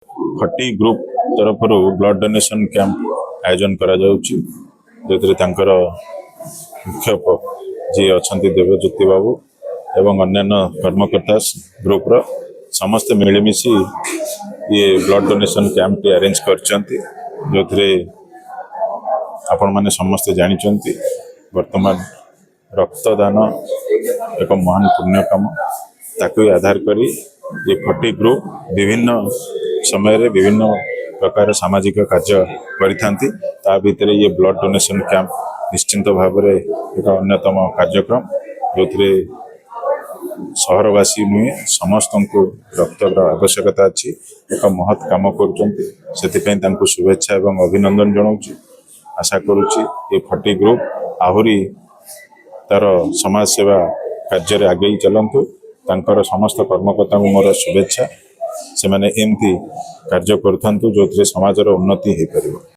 खटी ग्रुप तरफ blood donation camp आयोजन करा जाउची जोथिरे तांकर मुख्य जी अच्छा देवज्योति बाबू एवं अन्यान्य कर्मकर्ता ग्रुप रो समस्त मिलमिशि ये ब्लड डोनेशन कैंप टी अरेंज करचंती जोथिरे आपण माने समस्त जानिचंती वर्तमान रक्तदान एक महान पुण्य काम ताकू आधार करी ये खटी ग्रुप विभिन्न समय रे विभिन्न प्रकार सामाजिक कार्य करिथांती ता भितरे ये ब्लड डोनेशन कैंप निश्चिंत भाव में एक अन्यतम कार्यक्रम जो सहरवासी नुहे समस्त को रक्तर आवश्यकता अच्छी एक महत् काम कर शुभेच्छा एवं अभिनंदन जनाऊँ आशा करुच्ची ये खटी ग्रुप आहुरी तार समाज सेवा कार्य आगे चलतु तांकर समस्त कर्मकर्ता मोर शुभेच्छा से माने एमती कार्य करूँ जो समाजर उन्नति हो पार।